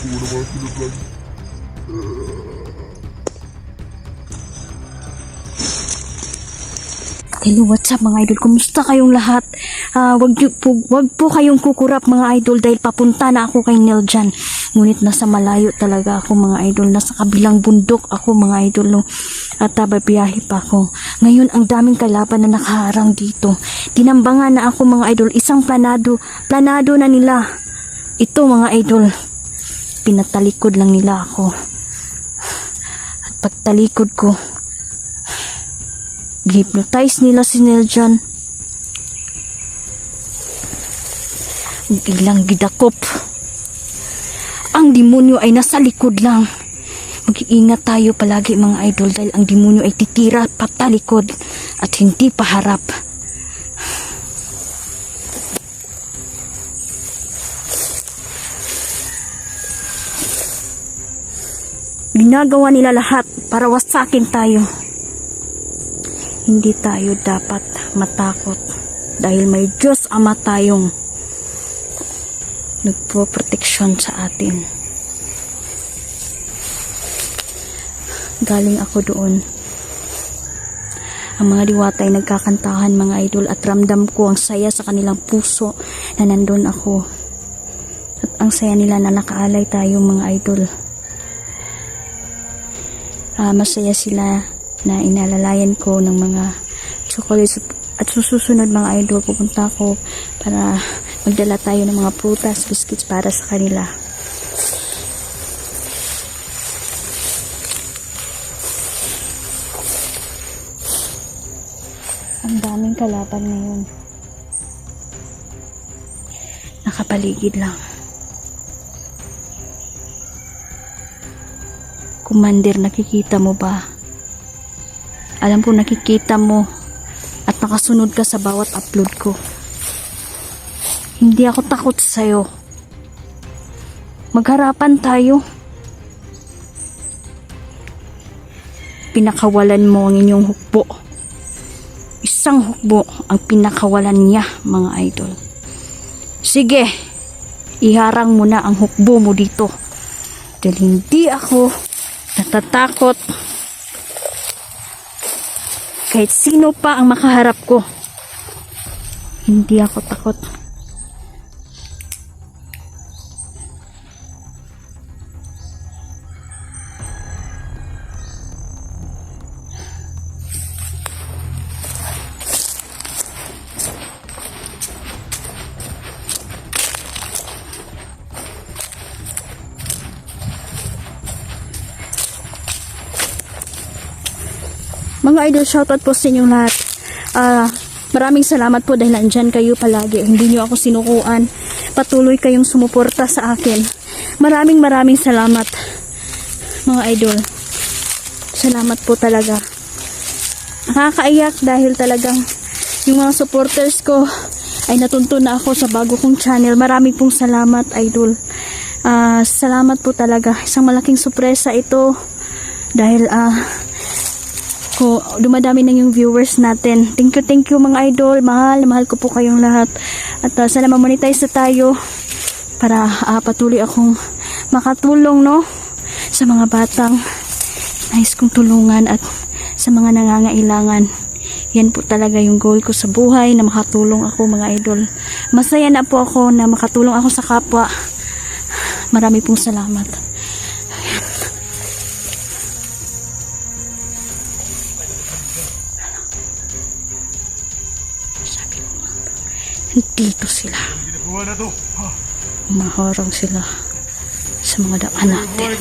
Hello, what's up mga idol? Kumusta kayong lahat? Wag po kayong kukurap mga idol dahil papunta na ako kay Nel dyan. Ngunit nasa malayo talaga ako mga idol. Nasa kabilang bundok ako mga idol. No? At babiyahe pa ako. Ngayon ang daming kalaban na nakaharang dito. Tinambangan na ako mga idol. Isang planado na nila. Ito mga idol. Pinatalikod lang nila ako. At pagtalikod ko, hypnotize nila si Nel dyan. Biglang gidakop. Ang demonyo ay nasa likod lang. Mag-iingat tayo palagi mga idol dahil ang demonyo ay titira patalikod at hindi paharap. Ginagawa nila lahat para wasakin tayo. Hindi tayo dapat matakot dahil may Diyos Ama tayong nagpo-proteksyon sa atin. Galing ako doon. Ang mga diwata ay nagkakantahan mga idol at ramdam ko ang saya sa kanilang puso na nandun ako. At ang saya nila na nakaalay tayo mga idol. Masaya sila na inalalayan ko ng mga chocolates at susunod mga idol pupunta ako para magdala tayo ng mga prutas, biscuits para sa kanila. Ang daming kalaban ngayon. Nakapaligid lang. Commander, nakikita mo ba? Alam ko nakikita mo at nakasunod ka sa bawat upload ko. Hindi ako takot sa'yo. Magharapan tayo. Pinakawalan mo ang inyong hukbo. Isang hukbo ang pinakawalan niya mga idol. Sige, iharang mo na ang hukbo mo dito. Dahil hindi ako natatakot kahit sino pa ang makaharap ko. Hindi ako takot. Mga idol, shoutout po sa inyong lahat. Maraming salamat po dahil nandyan kayo palagi. Hindi nyo ako sinukuan. Patuloy kayong sumuporta sa akin. Maraming salamat mga idol. Salamat po talaga. Nakakaiyak dahil talagang yung mga supporters ko ay natuntun na ako sa bago kong channel. Maraming pong salamat idol. Salamat po talaga. Isang malaking sorpresa ito dahil dumadami na yung viewers natin. Thank you mga idol. Mahal ko po kayong lahat. At sana ma-monetize na tayo para patuloy akong makatulong sa mga batang nais kong tulungan at sa mga nangangailangan. Yan po talaga yung goal ko sa buhay, na makatulong ako mga idol. Masaya na po ako na makatulong ako sa kapwa. Marami pong salamat. Dito sila. Maharang sila sa mga daan natin.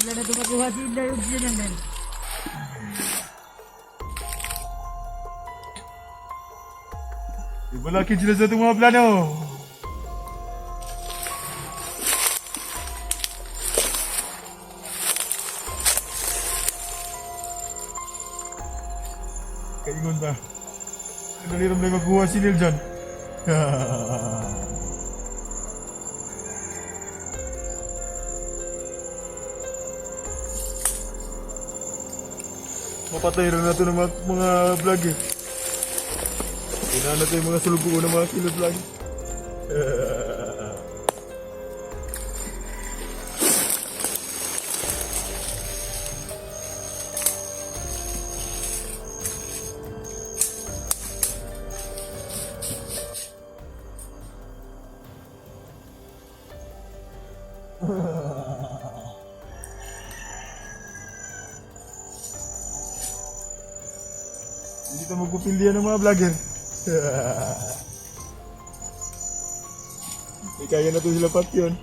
Wala na dumakuha sila yung sinanan. Ibalakin sila sa itong mga plano. naman ba? Naliram na magkuha si Neil dyan. Mapatay rin natin ng mga vlog eh. Kailangan natin yung mga sulubuan ng mga kilo vlog. Hindi ka magpupildihan ng mga vlogger. Hindi kaya na ito sila pat yun.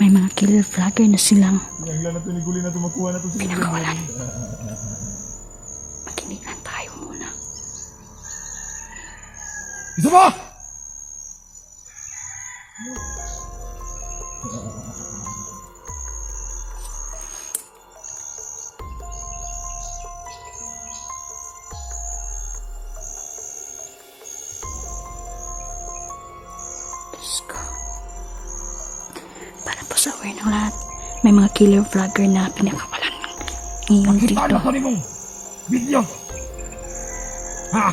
May mga killer vlogger na silang Pinahila na ito, niguli na ito, makuha na ito sa pinakawalan. Makinig lang tayo muna. Isa ba? Diyos ko. Para po sa aware ng lahat, may mga killer vlogger na pinakawalan ngayon dito. Ano ko mong video? Ha?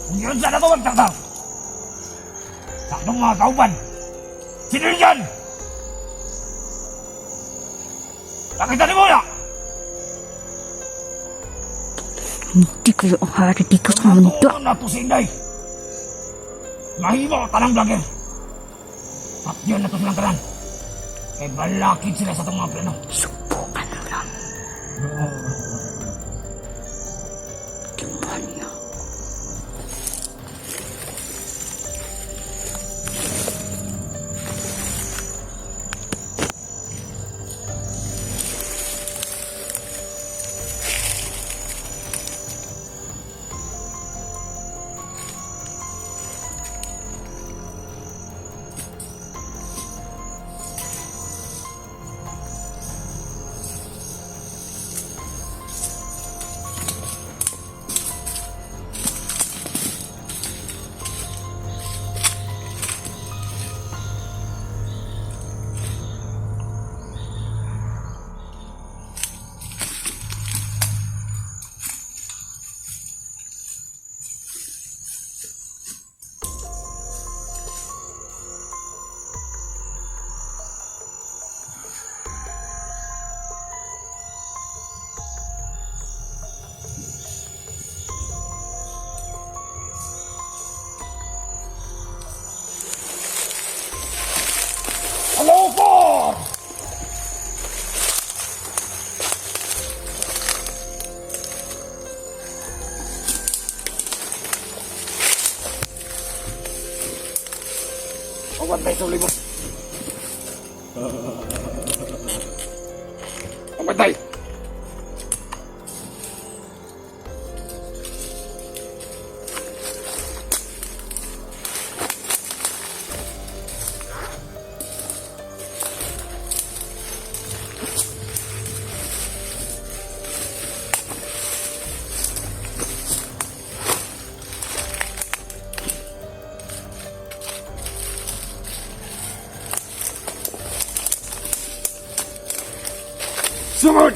Kung yun sana ko magtaktaw. Takdong mga kauban. Sino yun dyan? Nakita ni mo na? Hindi kayo ang hari dito sa mundo. Ano na to si Inday? Mahimo ka ng vlogger. At yun na to silang karan. Eh balakid sila sa itong mga plano. Subukan lang. Demonyo. Hello po! Pagwantay sa ulibos. Pagwantay! Sumod!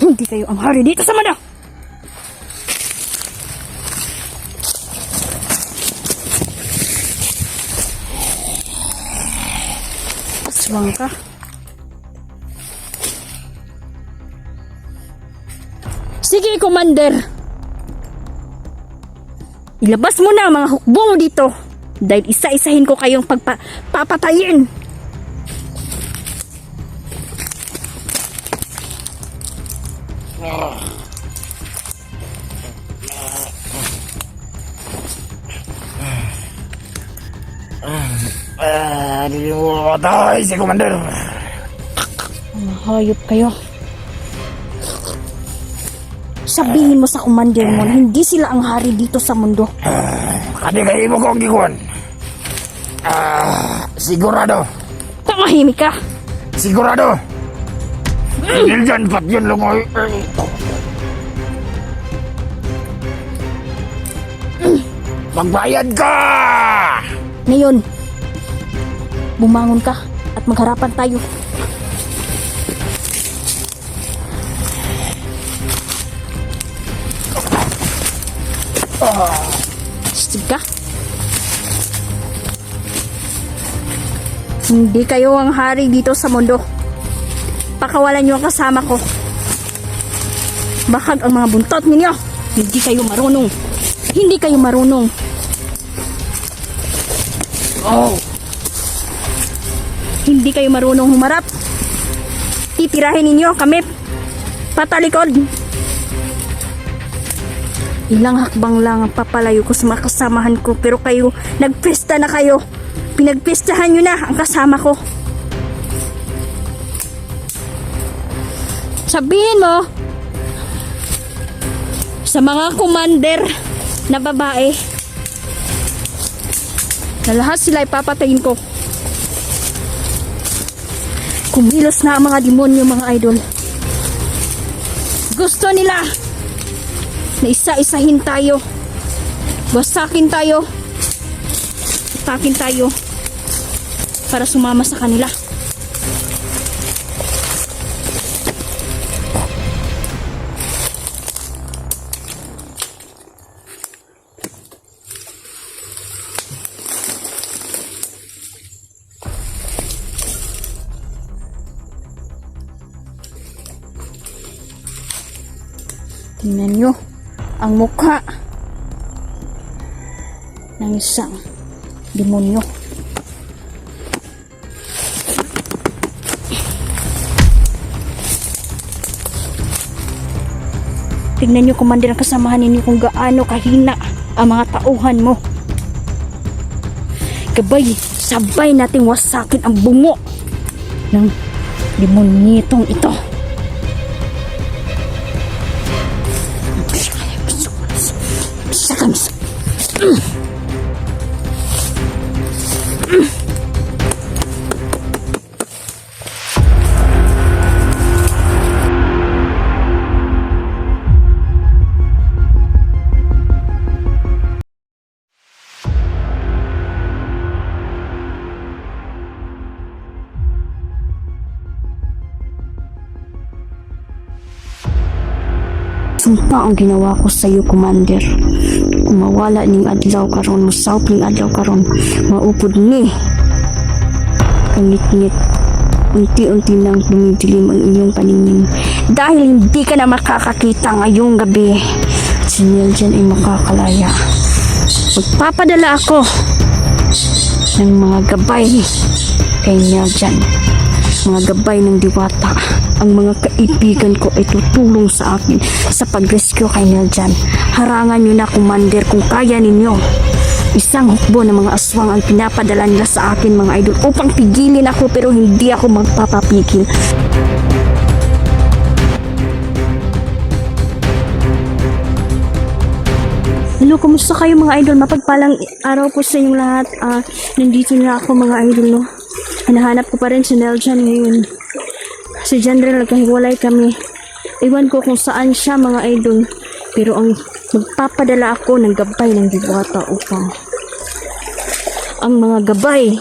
Hindi kayo ang hari dito sa mundo. Aswang ka. Sige, Commander. Ilabas mo na ang mga hukbo mo dito. Dahil isa-isahin ko kayong papatayin. Hindi mo matay si Commander. Mga hayop kayo. Sabihin mo sa commander mo na hindi sila ang hari dito sa mundo. Kadi kayo mo kong gikuan. Sigurado. Tumahimik ka. Sigurado. Dahil dyan, pat yun lungoy. Magbayad ka! Ngayon, bumangon ka at magharapan tayo. Sige ka. Hindi kayo ang hari dito sa mundo. Pakawalan niyo ang kasama ko. Bakag ang mga buntot ninyo. Hindi kayo marunong. Hindi kayo marunong. Oh! Hindi kayo marunong humarap. Titirahin ninyo kami patalikod. Ilang hakbang lang ang papalayo ko sa mga kasamahan ko, pero kayo, nagpista na kayo. Pinagpistahan nyo na ang kasama ko. Sabihin mo sa mga commander na babae na lahat sila ipapatayin ko. Kumilos na ang mga demonyo, mga idol. Gusto nila na isa-isahin tayo. Wasakin tayo. Atakin tayo para sumama sa kanila. Tingnan nyo ang mukha ng isang demonyo. Tingnan nyo, commander, ang kasamahan ninyo kung gaano kahina ang mga tauhan mo. Gabay, sabay nating wasakin ang bungo ng demonyitong ito. Sumpa ang ginawa ko sa iyo, commander. Kung mawala ning adlaw karon, musawpling adlaw karon, maupod ni kangit-ngit. Unti-unti nang dumidilim ang iyong paningin. Dahil hindi ka na makakakita ngayong gabi, si Neljan ay makakalaya. Magpapadala ako ng mga gabay kay Neljan. Mga gabay ng diwata. Ang mga kaibigan ko ay tutulong sa akin sa pag-rescue kay Neljan. Harangan nyo na, commander, kung kaya ninyo. Isang hukbo ng mga aswang ang pinapadala nila sa akin, mga idol, upang pigilin ako, pero hindi ako magpapapigil. Hello, kumusta kayo, mga idol? Mapagpalang araw po sa inyong lahat. Nandito na ako, mga idol, no? Hinahanap ko pa rin si Neljan ngayon. Si General, nagkahiwalay kami. Iwan ko kung saan siya, mga idol. Pero ang magpapadala ako ng gabay ng diwata upang ang mga gabay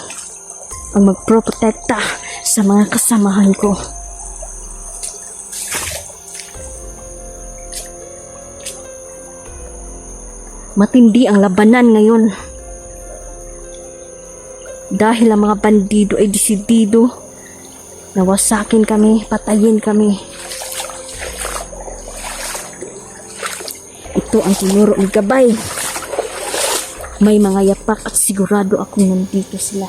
ang magprotekta sa mga kasamahan ko. Matindi ang labanan ngayon. Dahil ang mga bandido ay desidido nawasakin kami, patayin kami. Ito ang tinuro ng gabay. May mga yapak at sigurado akong nandito sila.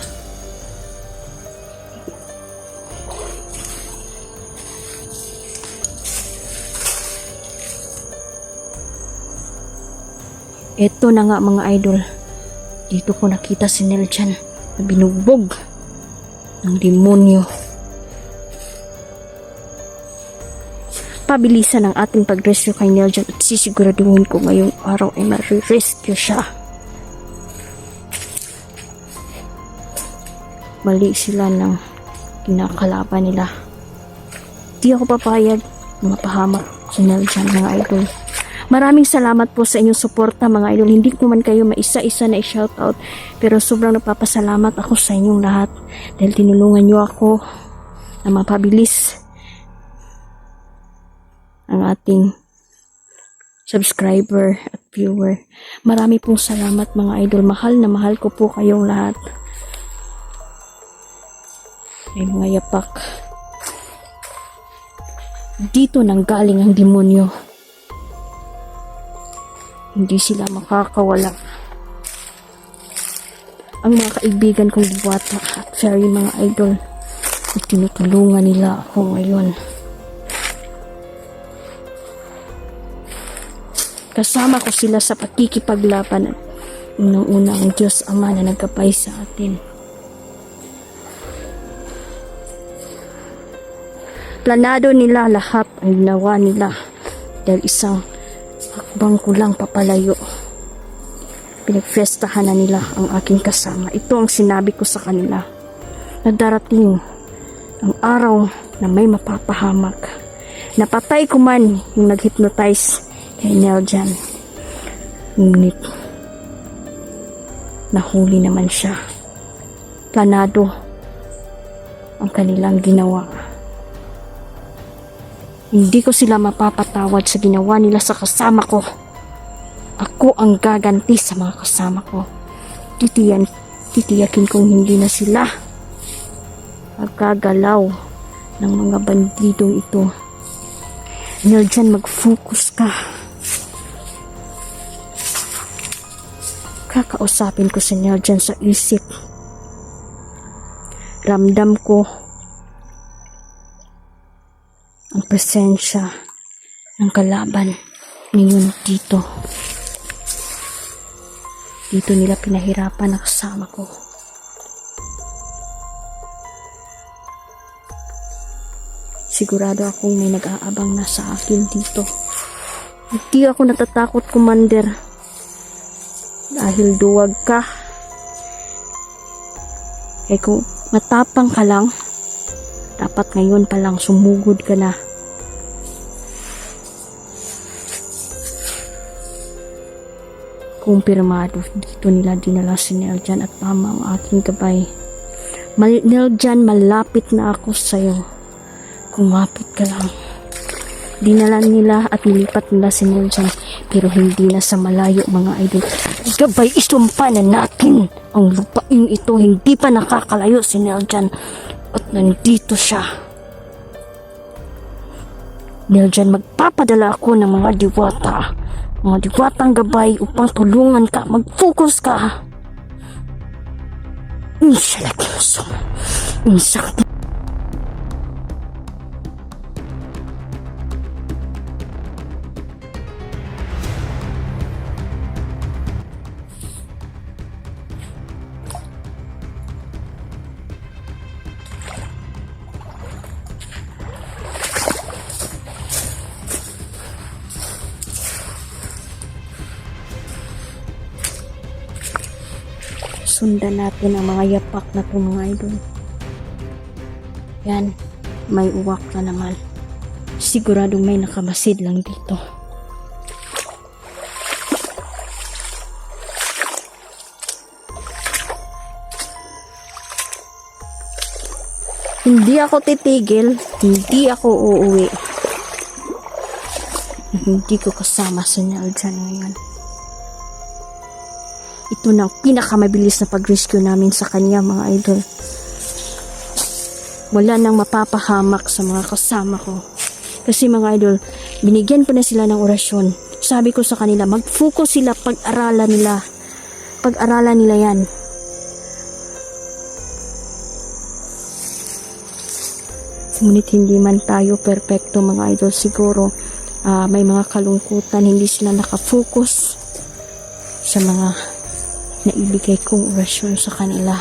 Ito na nga, mga idol. Dito ko nakita si Neljan. na binugbog ng demonyo. Pabilisan ang ating pag-rescue kay Neljan at sisiguraduhin ko ngayong araw ay ma-rescue siya. Mali sila ng kinakalaban nila. Di ako papayag na mapahamak si Neljan, mga idol. Maraming salamat po sa inyong suporta, mga idol. Hindi ko man kayo maisa-isa na i-shoutout, pero sobrang nagpapasalamat ako sa inyong lahat dahil tinulungan nyo ako na mapabilis ang ating subscriber at viewer. Marami pong salamat, mga idol. Mahal na mahal ko po kayong lahat. May mga yapak. Dito nang galing ang demonyo. Hindi sila makakawala. Ang mga kaibigan kong diwata at fairy, mga idol, at tinutulungan nila ako ngayon. Kasama ko sila sa pakikipaglaban. Unang-una ang Diyos Ama na nagkabay sa atin. Planado nila lahat ang ginawa nila dahil isang hakbang ko lang papalayo. Pinagfestahan na nila ang aking kasama. Ito ang sinabi ko sa kanila, na darating ang araw na may mapapahamak. Napatay ko man yung nag-hypnotize kay Neljan, ngunit nahuli naman siya. Planado ang kanilang ginawa. Hindi ko sila mapapatawad sa ginawa nila sa kasama ko. Ako ang gaganti sa mga kasama ko. Titiyakin kong hindi na sila magkagalaw ng mga bandidong ito. Neljan, mag-focus ka. Kakausapin ko si Neljan sa isip. Ramdam ko ang presensya ng kalaban ngayon dito. Dito nila pinahirapan ang kasama ko. Sigurado akong may nag-aabang na sa akin dito. Hindi ako natatakot, Commander. Dahil duwag ka. Eh kung matapang ka lang, dapat ngayon pa lang sumugod ka na. Kumpirmado, dito nila dinala si Neljan at tama ang aking gabay. Neljan, malapit na ako sa'yo. Kumapit ka lang. Dinala nila at nilipat nila si Neljan, pero hindi na sa malayo, mga idol. Gabay, isumpa na natin ang lupain ito. Hindi pa nakakalayo si Neljan at nandito siya. Neljan, magpapadala ako ng mga diwata, mga diwatang gabay upang tulungan ka. Mag-focus ka. Insakti. Sundan natin ang mga yapak na ito, mga idol. Yan, may uwak na naman. Siguradong may nakamasid lang dito. Hindi ako titigil, hindi ako uuwi. Hindi ko kasama si Neljan ngayon. Ito na ang pinakamabilis na pag-rescue namin sa kanya, mga idol. Wala nang mapapahamak sa mga kasama ko. Kasi, mga idol, binigyan ko na sila ng orasyon. Sabi ko sa kanila, mag-focus sila, pag-aralan nila. Pag-aralan nila yan. Ngunit hindi man tayo perfecto, mga idol. Siguro, may mga kalungkutan, hindi sila nakafocus sa mga naibigay kong orasyon sa kanila.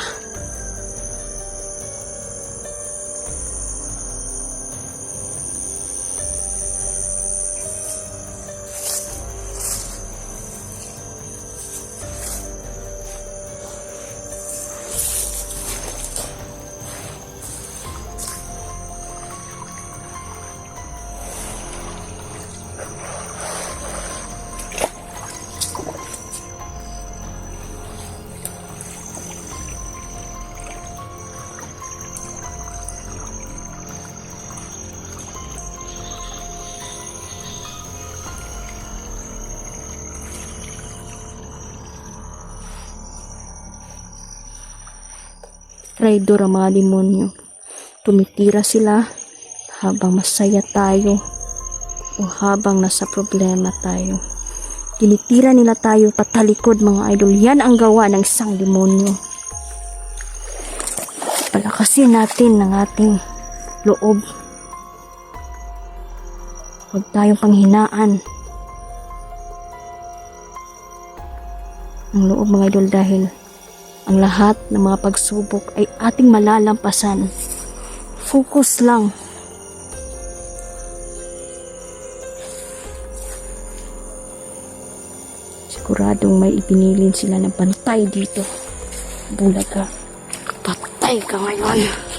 Traidor ang mga demonyo. Tumitira sila habang masaya tayo o habang nasa problema tayo. Tinitira nila tayo patalikod mga idol. Yan ang gawa ng isang demonyo. Palakasin natin ang ating loob. Huwag tayong panghinaan ang loob mga idol dahil ang lahat ng mga pagsubok ay ating malalampasan. Focus lang. Siguradong may ipinilin sila ng bantay dito. Bulaga. Patay ka ngayon.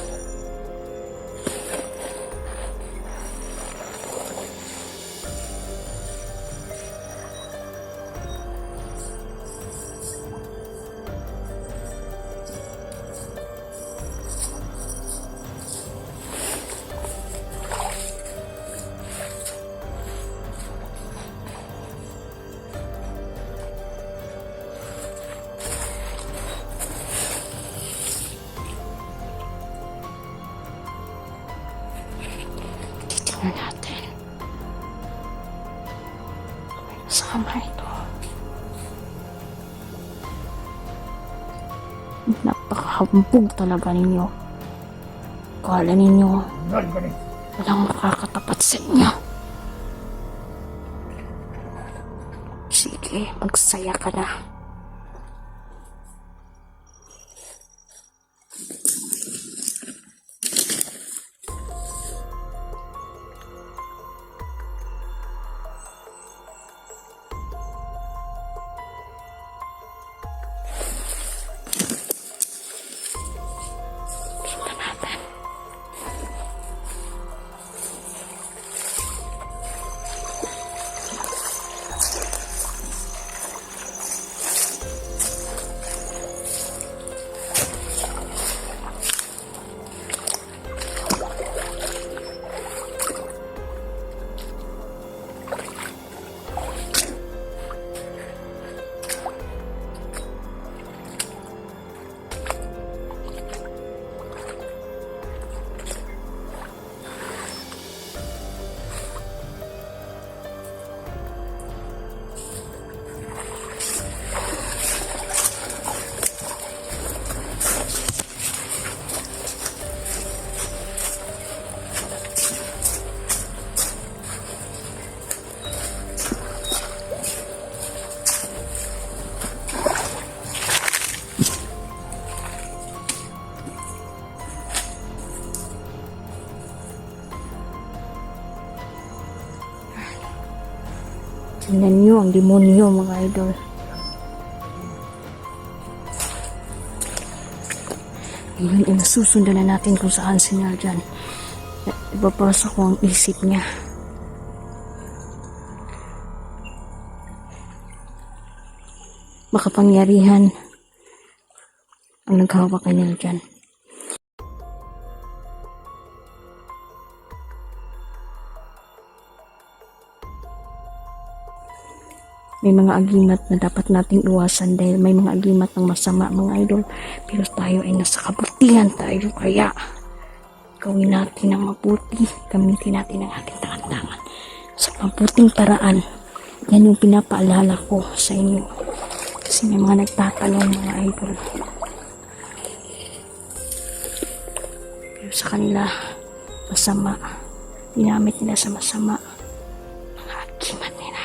Tingnan natin. Sama ito. Napakahambog talaga ninyo. Kala ninyo, walang makakatapat sa inyo. Sige, magsaya ka na. Tingnan nyo ang demonyo mga idol. Ngayon ay nasusundan na natin kung saan siya dyan. Ipapasok ko ang isip niya. Makapangyarihan ang naghawak kay Nel dyan. May mga agimat na dapat nating iwasan dahil may mga agimat ng masama mga idol. Pero tayo ay nasa kabutihan tayo. Kaya gawin natin ang mabuti. Gamitin natin ang ating tangan-tangan sa mabuting paraan. Yan yung pinapaalala ko sa inyo. Kasi may mga nagtatanong mga idol. Pero sa kanila masama. Ginamit nila sa masama. Mga agimat nila.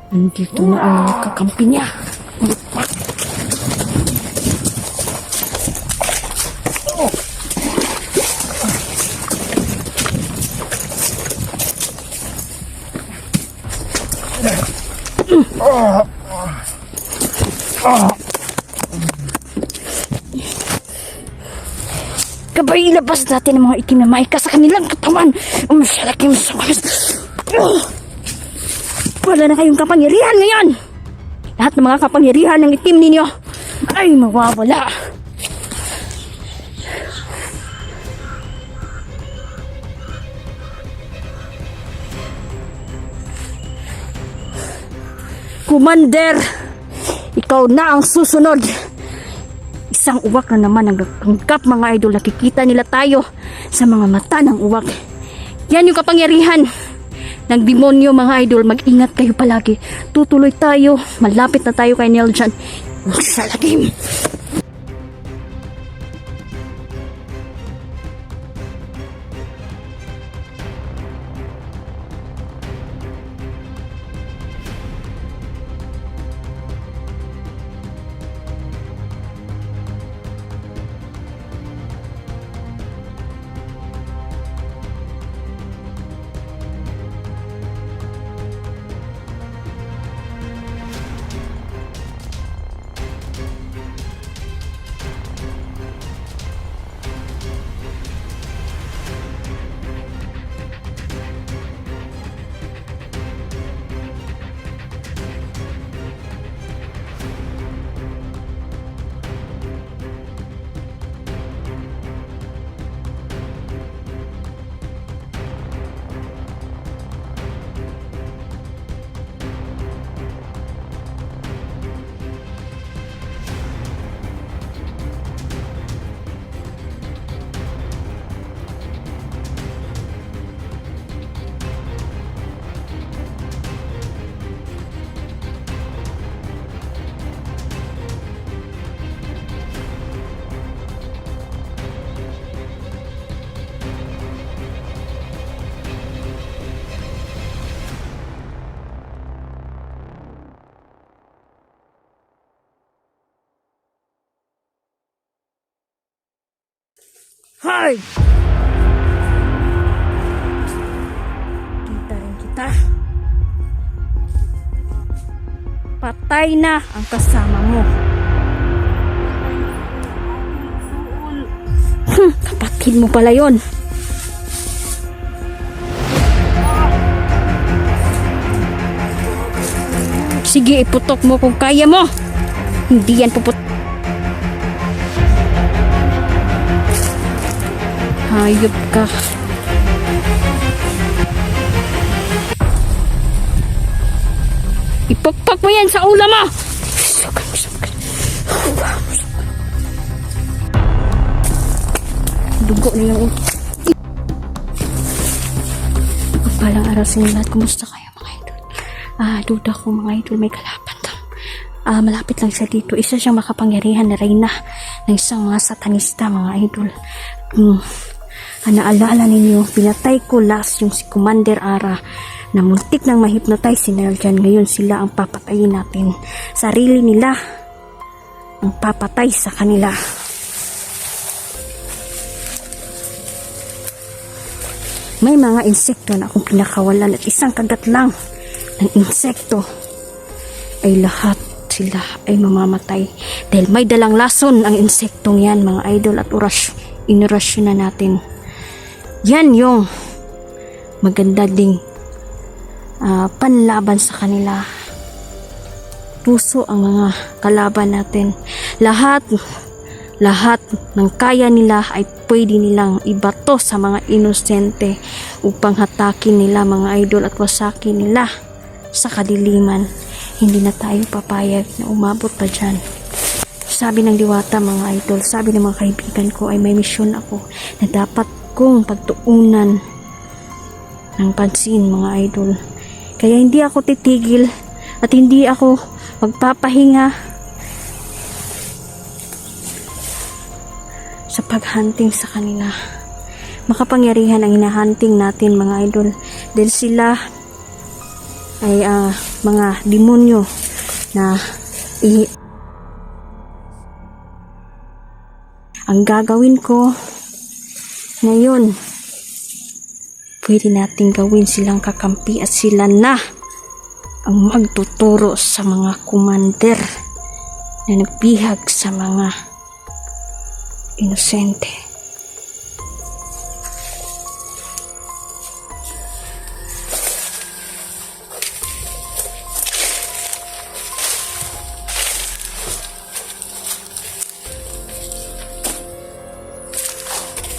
Nandito na ang kakampi niya. Kabay, ilabas natin ang mga itim na maika sa kanilang katawan. Masalaking sakit. Wala na kayong kapangyarihan ngayon. Lahat ng mga kapangyarihan ng itim ninyo ay mawawala. Commander, ikaw na ang susunod. Isang uwak na naman ang nagpanggap, mga idol. Nakikita nila tayo sa mga mata ng uwak. Yan yung kapangyarihan ng demonyo, mga idol. Mag-ingat kayo palagi. Tutuloy tayo. Malapit na tayo kay Neljan. Sa lagim. Hay! Kita rin kita. Patay na ang kasama mo. Kapatid mo pala yon. Sige, iputok mo kung kaya mo. Hindi yan puputok. Hayop ka. Ipakpak mo yan sa ulam mo. Dugo na yung pagpalang araw sa inyo lahat. Kumusta kayo, mga idol? Duda ko, mga idol, may kalaban daw. Malapit lang siya dito. Isa siyang makapangyarihan na reyna ng isang mga satanista, mga idol. Naalala ninyo, pinatay ko last yung si Commander Ara na muntik nang ma-hypnotize si Neljan. Ngayon sila ang papatayin natin. Sarili nila ang papatay sa kanila. May mga insekto na akong pinakawalan at isang kagat lang ng insekto ay lahat sila ay mamamatay dahil may dalang lason ang insektong yan, mga idol, at inorasyon na natin. Yan yung maganda ding panlaban sa kanila. Puso ang mga kalaban natin. Lahat ng kaya nila ay pwede nilang ibato sa mga inosente upang hatakin nila, mga idol, at wasakin nila sa kadiliman. Hindi na tayo papayag na umabot pa dyan. Sabi ng diwata, mga idol, sabi ng mga kaibigan ko ay may misyon ako na dapat kong pagtuunan ng pansin, mga idol. Kaya hindi ako titigil at hindi ako magpapahinga sa paghunting sa kanila. Makapangyarihan ang hinahunting natin, mga idol, dahil sila ay mga demonyo na ang gagawin ko ngayon, pwede nating gawin silang kakampi at sila na ang magtuturo sa mga commander na nagbihag sa mga inosente.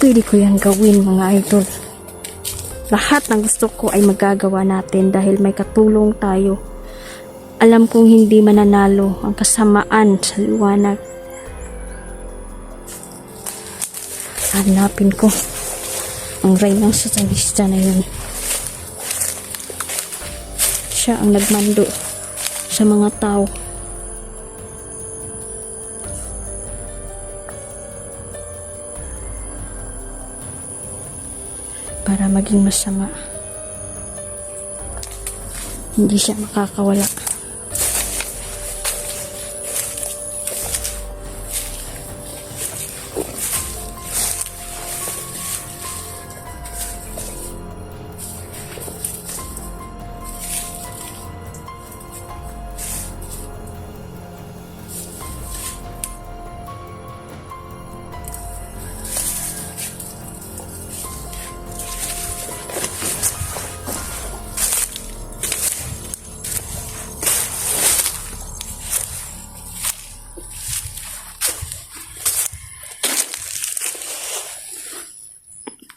Pwede ko yan gawin, mga idol. Lahat ng gusto ko ay magagawa natin dahil may katulong tayo. Alam kong hindi mananalo ang kasamaan sa liwanag. Hanapin ko ang reynang satanista na yun. Siya ang nagmando sa mga tao. Para maging masama. Hindi siya makakawala.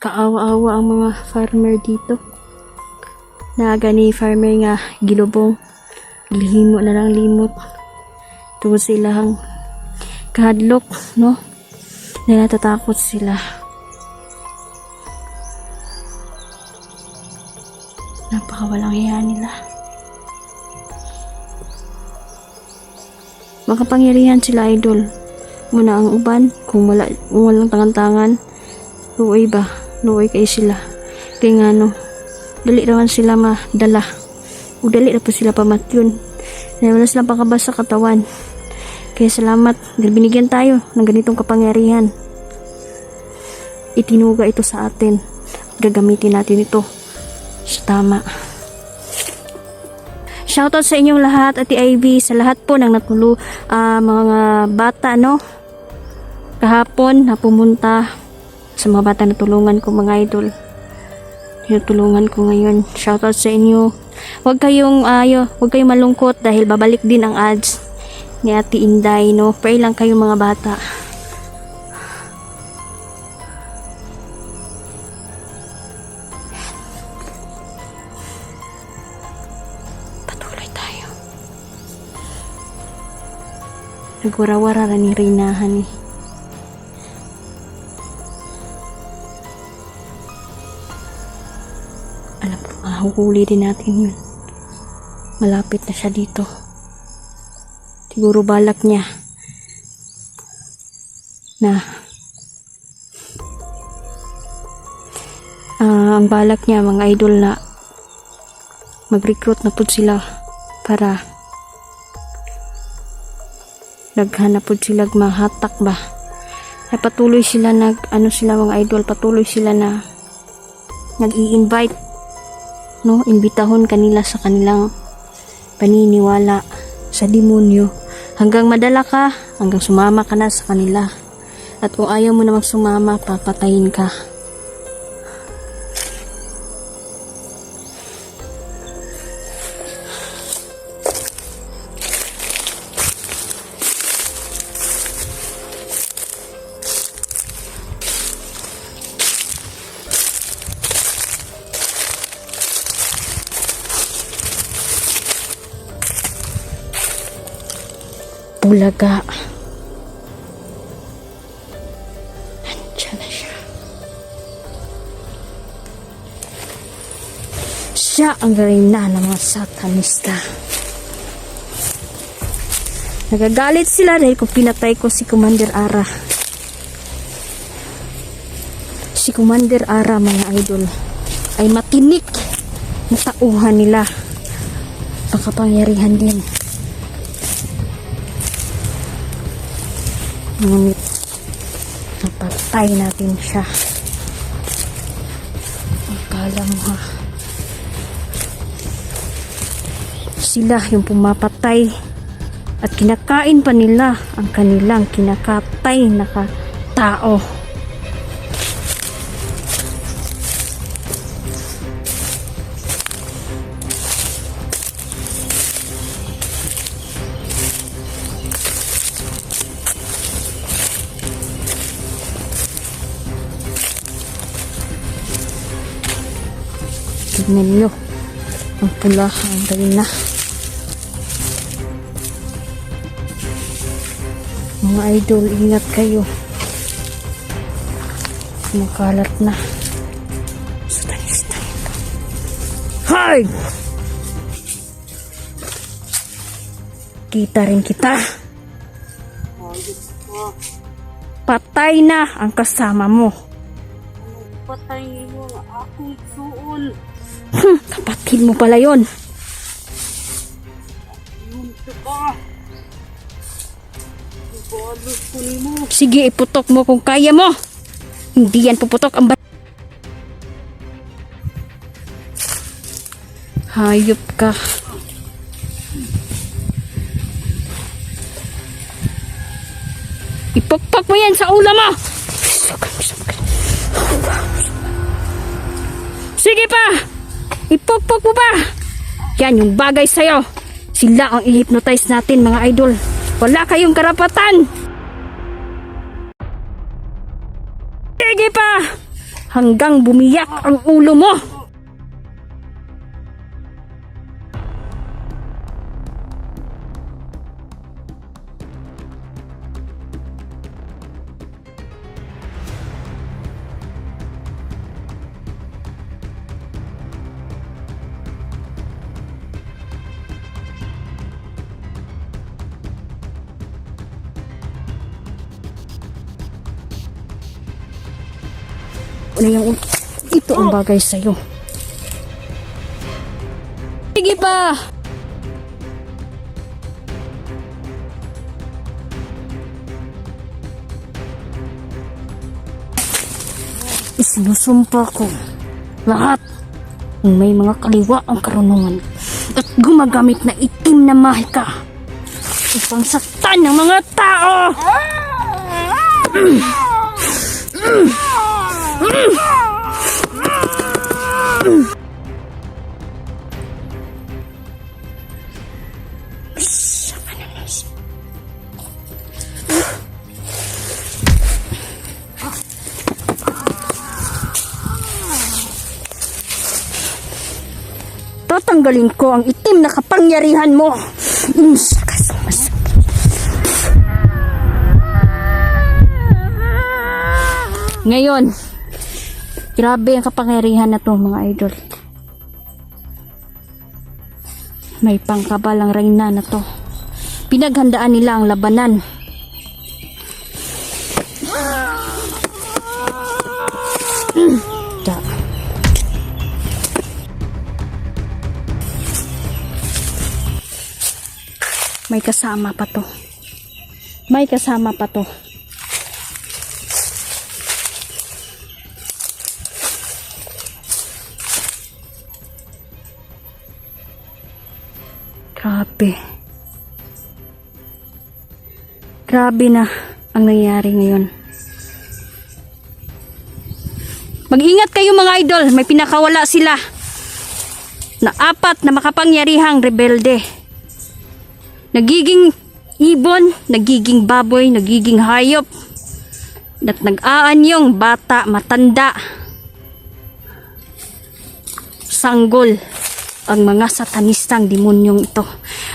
Kaawa-awa ang mga farmer dito. Naga ni farmer nga gilubong. Gilhimo na lang limot. Tungod sila ang kahadlok, no? Na natatakot sila. Napakawalang hiya nila. Makapangyarihan sila, idol. Muna ang uban, kung walang tangan-tangan, luoy ba? Luoy kayo sila. Kaya nga no, dali raman sila madala. O dali na po sila pamatyon. Dahil wala silang pakabas sa katawan. Kaya salamat, dahil binigyan tayo ng ganitong kapangyarihan. Itinuga ito sa atin. Gagamitin natin ito sa tama. Shoutout sa inyong lahat, Ate Ivy, sa lahat po ng mga bata, no? Kahapon na pumunta sa mga bata na tulungan ko, mga idol. Tinutulungan ko ngayon. Shoutout sa inyo. Huwag kayong malungkot dahil babalik din ang ads ni Ate Inday, no? Pray lang kayo, mga bata. Patuloy tayo. Nagwara-wara na ni Reynahan eh. Alam ko, mahuhuli din natin yun. Malapit na siya dito. Siguro balak niya na ang balak niya, mga idol, na mag-recruit na po sila para naghanap po sila mahatak ba. Ay patuloy sila mga idol, patuloy sila na nag-i-invite, no, imbitahon kanila sa kanilang paniniwala sa demonyo hanggang madala ka, hanggang sumama ka na sa kanila. At kung ayaw mo na magsumama, papatayin ka. Bulaga. Andiyan na siya. Siya ang reyna ng mga satanista. Nagagalit sila dahil kung pinatay ko si Commander Ara. Si Commander Ara, mga idol, ay matinik na tauhan nila. Makapangyarihan din. Ngunit napatay natin siya. Akala mo ha, sila yung pumapatay at kinakain pa nila ang kanilang kinakatay na tao. Tignan nyo ang pulahang reyna. Mga idol, ingat kayo. Makalat na. Satanis tayo. Hay! Kita rin kita. Patay na ang kasama mo. Patay mo ang akong suon. Kapatid mo pala yon. Munto ka. Ibalos ko ni mo. Sige, iputok mo kung kaya mo. Hindi yan puputok ang hayop ka. Ipukpok mo yan sa ulo mo. Sige pa. Ipukpok mo pa. Yan yung bagay sa'yo. Sila ang i-hypnotize natin, mga idol. Wala kayong karapatan. Sige pa. Hanggang bumiyak ang ulo mo. Ano yung ito ang bagay sa'yo. Sige pa. Isinusumpa ko lahat ng may mga kaliwa ang karunungan at gumagamit na itim na mahika upang saktan ng mga tao. Tatanggalin ko ang itim na kapangyarihan mo. Ngayon, grabe ang kapangyarihan na to, mga idol. May pangkabal ang reyna na to. Pinaghandaan nila ang labanan. May kasama pa to. May kasama pa to. Grabe. Grabe na ang nangyayari ngayon. Mag-ingat kayo, mga idol. May pinakawala sila na 4 na makapangyarihang rebelde. Nagiging ibon, nagiging baboy, nagiging hayop. At nag-aanyong bata, matanda, sanggol ang mga satanistang demonyong ito.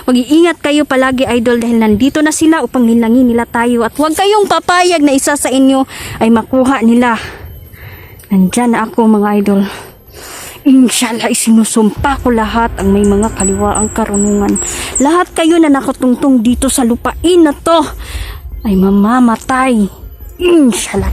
Mag-iingat kayo palagi, idol, dahil nandito na sila upang nilangin nila tayo at huwag kayong papayag na isa sa inyo ay makuha nila. Nandyan na ako, mga idol. Inshallah, isinusumpa ko lahat ang may mga kaliwaang karunungan. Lahat kayo na nakatungtong dito sa lupain na to ay mamamatay. Inshallah.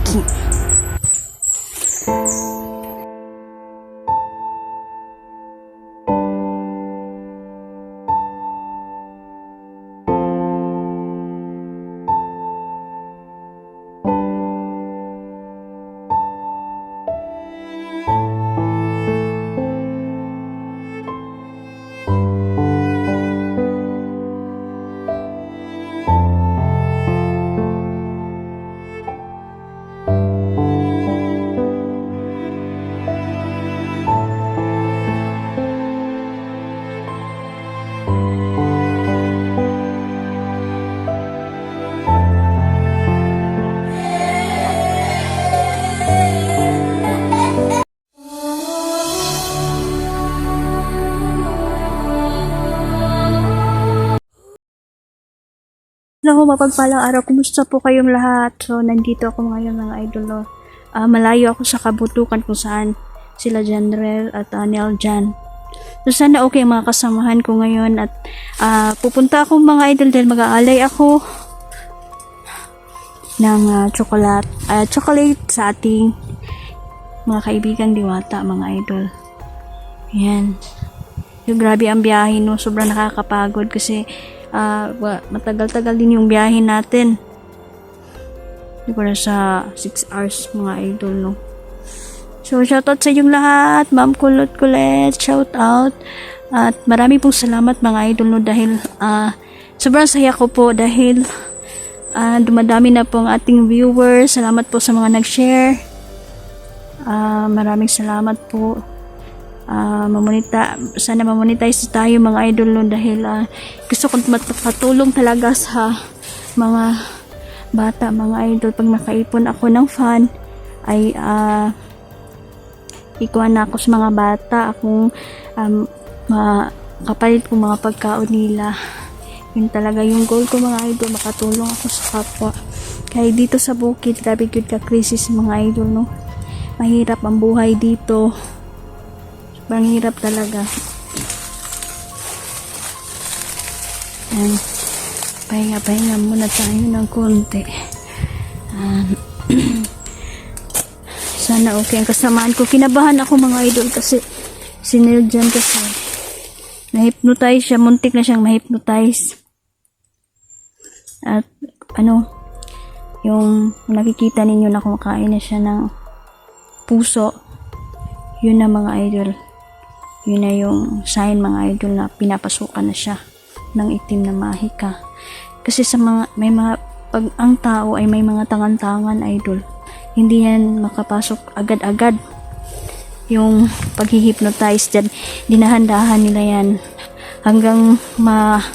Hello, mapagpalang araw. Kumusta po kayong lahat? So, nandito ako ngayon mga idol. No? Malayo ako sa kabutukan kung saan sila Janrel at Nel Jan. So, sana okay ang mga kasamahan ko ngayon at pupunta ako mga idol dahil mag-aalay ako ng chocolate sa ating mga kaibigang diwata mga idol. Yan. Yung grabe ang biyahe no, sobrang nakakapagod kasi matagal-tagal din yung biyahe natin. Siguro sa 6 hours mga idol no. So shoutout sa inyong lahat, Ma'am Kulot Kulet, shoutout. At marami pong salamat mga idol no dahil sobrang saya ko po dahil dumadami na po ang ating viewers. Salamat po sa mga nag-share. Maraming salamat po. Sana mamonetize tayo mga idol no dahil gusto kong makatulong talaga sa mga bata mga idol. Pag makaipon ako ng fan ay ikuha na ako sa mga bata akong makapalit ko mga pagkaon nila. Yun talaga yung goal ko mga idol, makatulong ako sa kapwa. Kaya dito sa bukid grabe good ka crisis mga idol no, mahirap ang buhay dito. Sobrang hirap talaga. Pahinga muna tayo ng konti. Sana okay ang kasamaan ko. Kinabahan ako mga idol kasi siniljan kasi na-hypnotize siya. Muntik na siyang ma-hypnotize. At yung nakikita ninyo na kumakain na siya ng puso, yun na mga idol. Yun na yung sign mga idol na pinapasukan na siya ng itim na mahika. Kasi sa may mga pag ang tao ay may mga tangan-tangan idol, hindi yan makapasok agad-agad. Yung pag-hypnotize dyan, dinahandahan nila yan hanggang na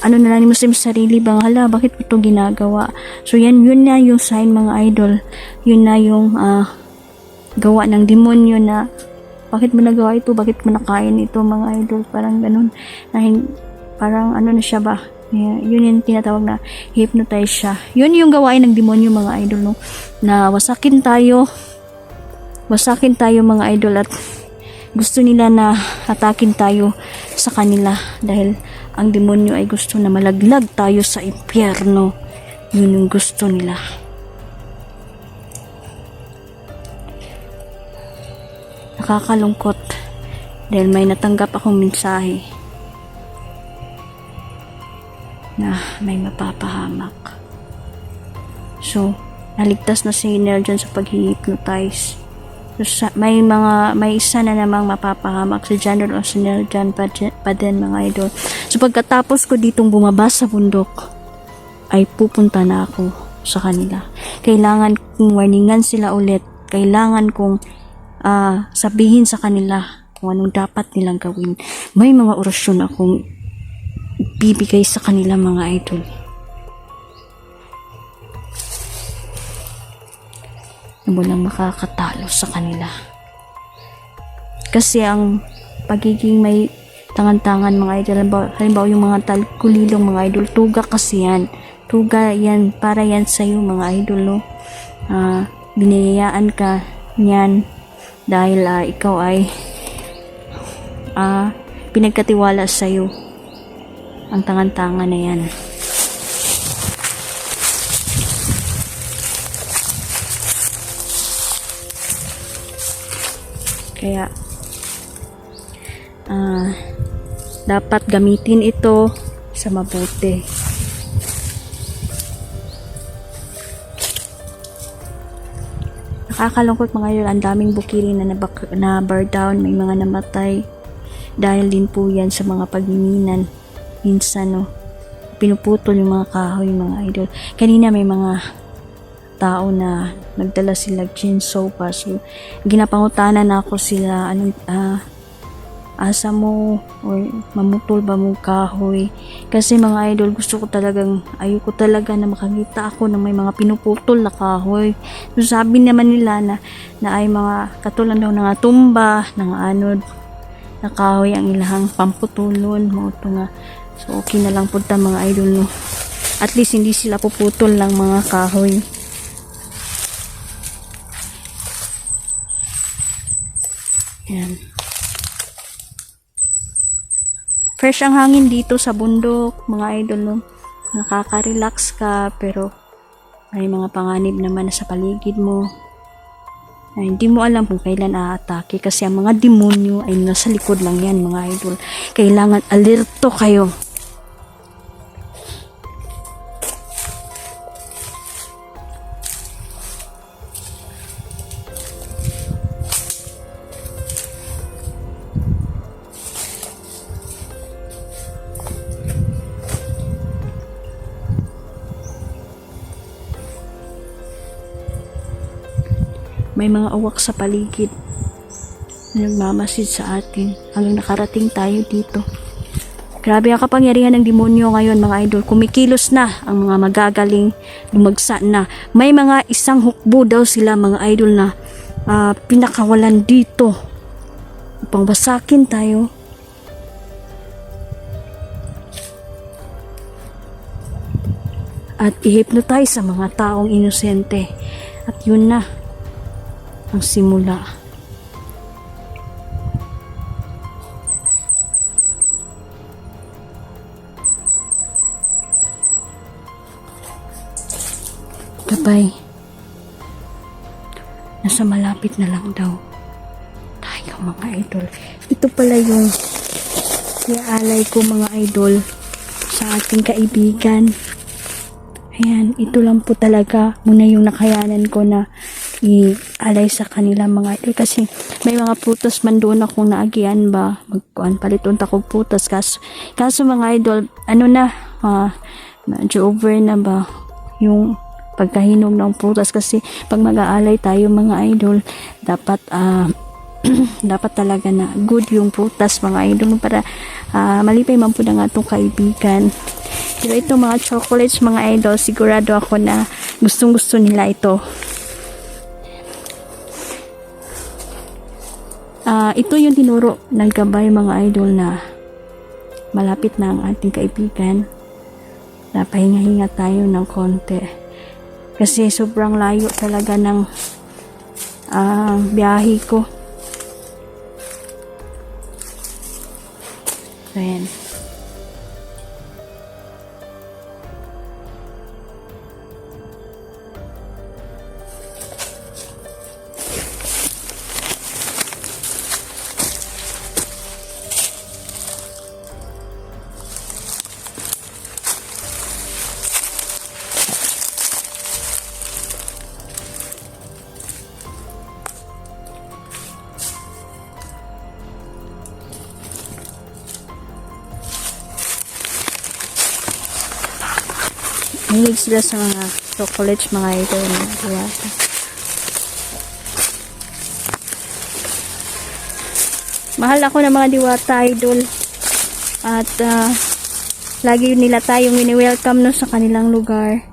lang mo sa sarili bang hala bakit ito ginagawa. So yun na yung sign mga idol. Yun na yung gawa ng demonyo na bakit mo nagawa ito, bakit mo nakain ito mga idol, parang ganun parang na siya ba, yun yung tinatawag na hypnotize siya. Yun yung gawain ng demonyo mga idol no, na wasakin tayo mga idol at gusto nila na atakin tayo sa kanila dahil ang demonyo ay gusto na malaglag tayo sa impyerno. Yun yung gusto nila. Nakakalungkot dahil may natanggap akong mensahe na may mapapahamak. So, naligtas na si Nel dyan sa pag-hypnotize. So, may isa na namang mapapahamak si General o si Nel dyan pa din mga idol. So, pagkatapos ko ditong bumaba sa bundok ay pupunta na ako sa kanila. Kailangan kong warningan sila ulit. Kailangan kong sabihin sa kanila kung anong dapat nilang gawin. May mga orasyon akong bibigay sa kanila mga idol. Walang makakatalo sa kanila. Kasi ang pagiging may tangan-tangan mga idol, halimbawa yung mga kulilong mga idol, tuga kasi yan. Tuga yan, para yan sa'yo mga idol no. Biniyayaan ka yan dahil ikaw ay pinagkatiwala sa'yo ang tangan-tangan na yan. Kaya dapat gamitin ito sa mabuti. Nakakalungkot mga yun, ang daming bukirin na bar down, may mga namatay dahil din po yan sa mga pagmiminan. Minsan no, pinuputol yung mga kahoy mga idol. Kanina may mga tao na nagdala sila chainsaw pa, so ginapangutanan na ako sila asa mo or mamutol ba mong kahoy, kasi mga idol ayoko talaga na makakita ako ng may mga pinuputol na kahoy. So sabi naman nila na ay mga katulad daw ng tumba ng anod na kahoy ang ilahang pamputulon mo ito nga. So okay na lang po ta mga idol no. At least hindi sila puputol ng mga kahoy. Yan. Fresh ang hangin dito sa bundok, mga idol, no? Nakaka-relax ka, pero may mga panganib naman sa paligid mo. Ay, hindi mo alam kung kailan aatake kasi ang mga demonyo ay nasa likod lang yan, mga idol. Kailangan alerto kayo. May mga uwak sa paligid na nagmamasid sa atin hanggang nakarating tayo dito. Grabe ang kapangyarihan ng demonyo ngayon, mga idol. Kumikilos na ang mga magagaling, lumagsa na. May mga isang hukbo daw sila, mga idol, na pinakawalan dito upang basakin tayo. At i-hypnotize sa mga taong inosente. At yun na ang simula. Gabay, nasa malapit na lang daw tayo, mga idol. Ito pala yung iaalay ko, mga idol, sa ating kaibigan. Ayan, ito lang po talaga muna yung nakayanan ko na i-alay sa kanila, mga idol, kasi may mga putas man doon akong naagian ba paliton takog putas, kaso mga idol, ano na, medyo over na ba yung pagkahinog ng putas, kasi pag mag-aalay tayo, mga idol, dapat dapat talaga na good yung putas, mga idol, para malipay man po na nga itong kaibigan. Pero ito, mga chocolates, mga idol, sigurado ako na gustong gusto nila ito. Ito yung tinuro ng gabay, mga idol, na malapit na ang ating kaibigan. Napahinga-hinga tayo ng konti. Kasi sobrang layo talaga ng biyahe ko. Ayan. Mahilig sila sa mga chocolates, mga idol, mga diwata. Mahal ako ng mga diwata, idol. At lagi nila tayong wini-welcome no sa kanilang lugar.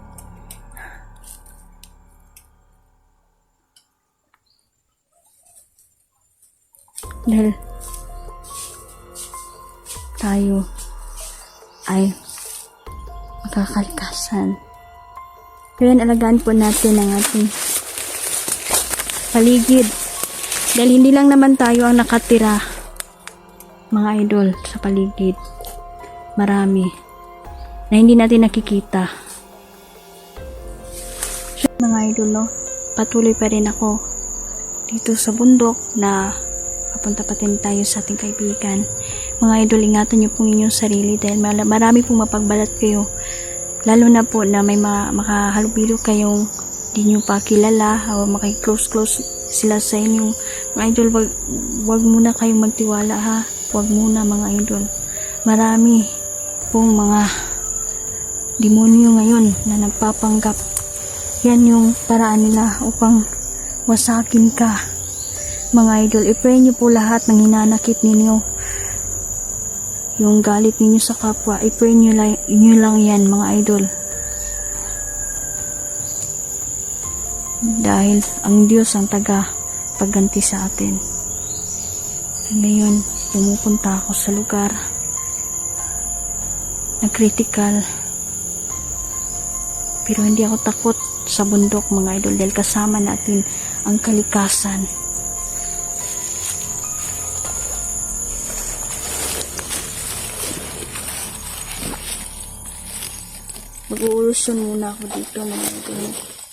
Dahil tayo ay makakalikasan. Kaya alagaan po natin ang ating paligid. Dahil hindi lang naman tayo ang nakatira, mga idol, sa paligid. Marami na hindi natin nakikita. So, mga idol, no, patuloy pa rin ako dito sa bundok na papunta pa din tayo sa ating kaibigan. Mga idol, ingatan niyo po inyong sarili dahil marami pong mapagbalat kayo. Lalo na po na may makahalubilo kayong di nyo pa kilala o makiklose-close sila sa inyo. Mga idol, wag muna kayong magtiwala, ha. Wag muna, mga idol. Marami pong mga demonyo ngayon na nagpapanggap. Yan yung paraan nila upang wasakin ka. Mga idol, i-pray nyo po lahat ng hinanakit ninyo. Yung galit ninyo sa kapwa, i-pray nyo lang yan, mga idol. Dahil ang Diyos ang taga-pagganti sa atin. Ngayon, pumupunta ako sa lugar na critical. Pero hindi ako takot sa bundok mga idol dahil kasama natin ang kalikasan. Mag-uulusyon muna ako dito mga idol.